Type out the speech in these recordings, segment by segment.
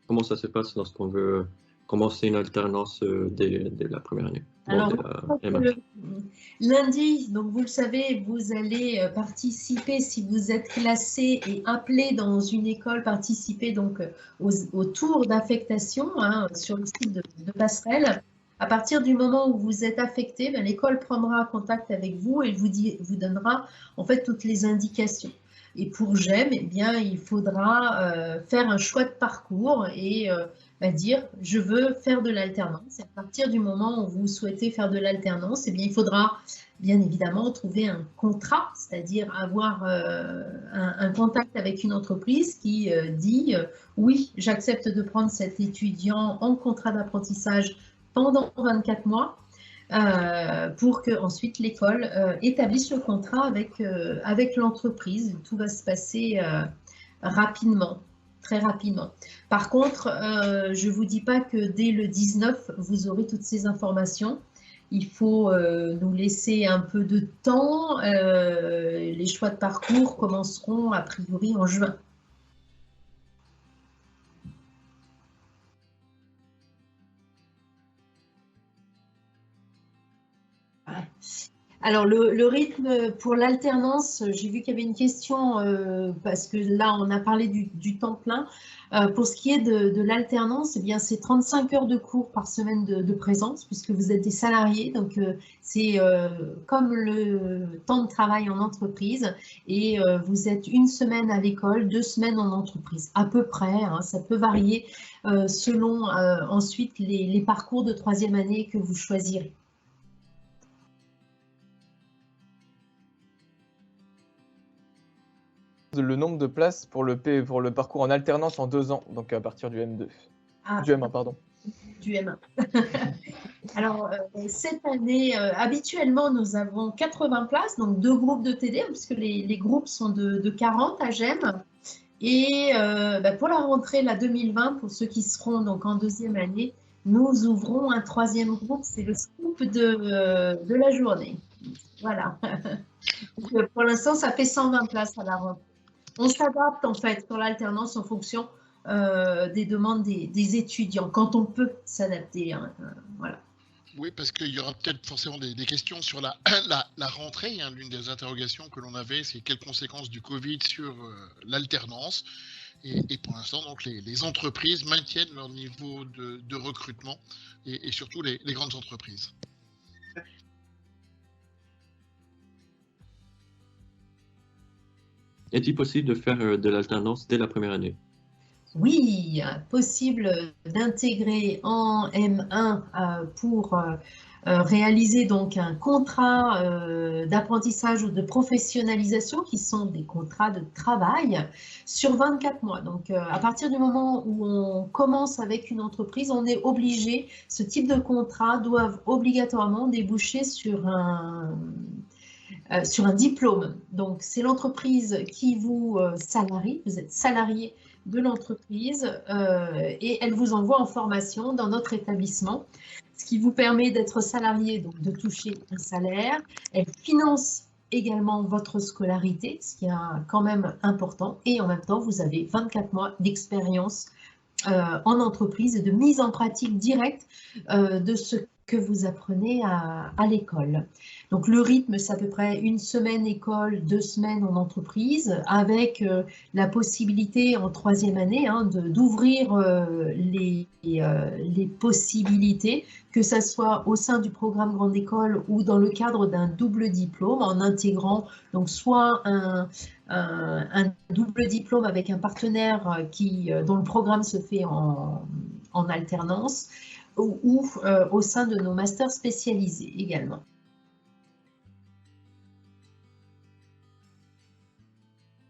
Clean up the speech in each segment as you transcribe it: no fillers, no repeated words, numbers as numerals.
comment ça se passe lorsqu'on veut commencer une alternance dès la première année? Alors, dès la M1. lundi, donc vous le savez, vous allez participer, si vous êtes classé et appelé dans une école, participer donc au tour d'affectation sur le site de Passerelle. À partir du moment où vous êtes affecté, l'école prendra contact avec vous et vous donnera en fait toutes les indications. Et pour GEM, eh bien, il faudra faire un choix de parcours et dire je veux faire de l'alternance. Et à partir du moment où vous souhaitez faire de l'alternance, eh bien, il faudra bien évidemment trouver un contrat, c'est-à-dire avoir un contact avec une entreprise qui dit oui, j'accepte de prendre cet étudiant en contrat d'apprentissage pendant 24 mois. Pour que ensuite l'école établisse le contrat avec l'entreprise. Tout va se passer rapidement, très rapidement. Par contre, je ne vous dis pas que dès le 19, vous aurez toutes ces informations. Il faut nous laisser un peu de temps. Les choix de parcours commenceront a priori en juin. Alors, le rythme pour l'alternance, j'ai vu qu'il y avait une question, parce que là, on a parlé du temps plein. Pour ce qui est de l'alternance, eh bien, c'est 35 heures de cours par semaine de présence, puisque vous êtes des salariés. Donc, c'est comme le temps de travail en entreprise. Et vous êtes une semaine à l'école, 2 semaines en entreprise, à peu près. Ça peut varier selon ensuite les parcours de 3e année que vous choisirez. Le nombre de places pour le parcours en alternance en 2 ans, donc à partir du M2. Du M1, pardon. Du M1. Alors, cette année, habituellement, nous avons 80 places, donc 2 groupes de TD, puisque les groupes sont de 40 à GEM. Et pour la rentrée, la 2020, pour ceux qui seront donc en 2e année, nous ouvrons un 3e groupe, c'est le scoop de la journée. Voilà. Donc, pour l'instant, ça fait 120 places à la rentrée. On s'adapte en fait sur l'alternance en fonction des demandes des étudiants, quand on peut s'adapter. Voilà. Oui, parce qu'il y aura peut-être forcément des questions sur la rentrée. L'une des interrogations que l'on avait, c'est quelles conséquences du Covid sur l'alternance. Et pour l'instant, donc, les entreprises maintiennent leur niveau de recrutement et surtout les grandes entreprises. Est-il possible de faire de l'alternance dès la première année? Oui, possible d'intégrer en M1 pour réaliser donc un contrat d'apprentissage ou de professionnalisation qui sont des contrats de travail sur 24 mois. Donc, à partir du moment où on commence avec une entreprise, on est obligé, ce type de contrat doivent obligatoirement déboucher sur un diplôme. Donc, c'est l'entreprise qui vous salarie, vous êtes salarié de l'entreprise et elle vous envoie en formation dans notre établissement, ce qui vous permet d'être salarié, donc de toucher un salaire. Elle finance également votre scolarité, ce qui est quand même important, et en même temps, vous avez 24 mois d'expérience en entreprise et de mise en pratique directe de ce que vous apprenez à l'école. Donc le rythme, c'est à peu près 1 semaine école, 2 semaines en entreprise, avec la possibilité en 3e année d'ouvrir les possibilités, que ce soit au sein du programme Grande École ou dans le cadre d'un double diplôme, en intégrant donc soit un double diplôme avec un partenaire dont le programme se fait en alternance, ou au sein de nos masters spécialisés également.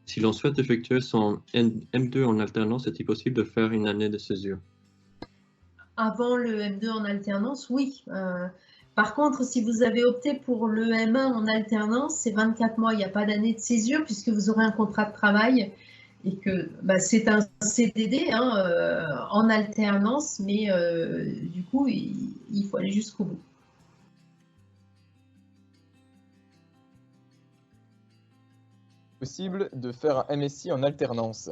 Si l'on souhaite effectuer son M2 en alternance, est-il possible de faire une année de césure? Avant le M2 en alternance, oui. Par contre, si vous avez opté pour le M1 en alternance, c'est 24 mois, il n'y a pas d'année de césure puisque vous aurez un contrat de travail et que c'est un CDD en alternance, mais du coup, il faut aller jusqu'au bout. Possible de faire un MSI en alternance?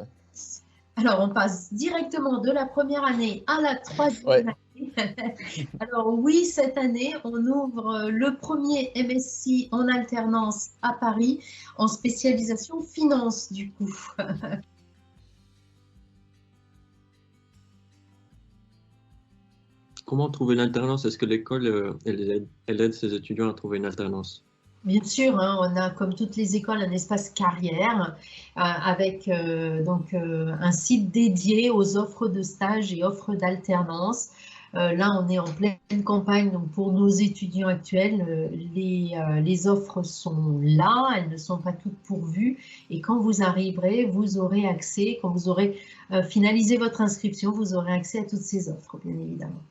Alors, on passe directement de la première année à la troisième année. Alors oui, cette année, on ouvre le premier MSc en alternance à Paris, en spécialisation finance, du coup. Comment trouver une alternance? Est-ce que l'école elle aide ses étudiants à trouver une alternance? Bien sûr, hein, on a, comme toutes les écoles, un espace carrière avec un site dédié aux offres de stage et offres d'alternance. Là, on est en pleine campagne, donc pour nos étudiants actuels, les offres sont là, elles ne sont pas toutes pourvues. Et quand vous arriverez, vous aurez accès, quand vous aurez finalisé votre inscription, vous aurez accès à toutes ces offres, bien évidemment.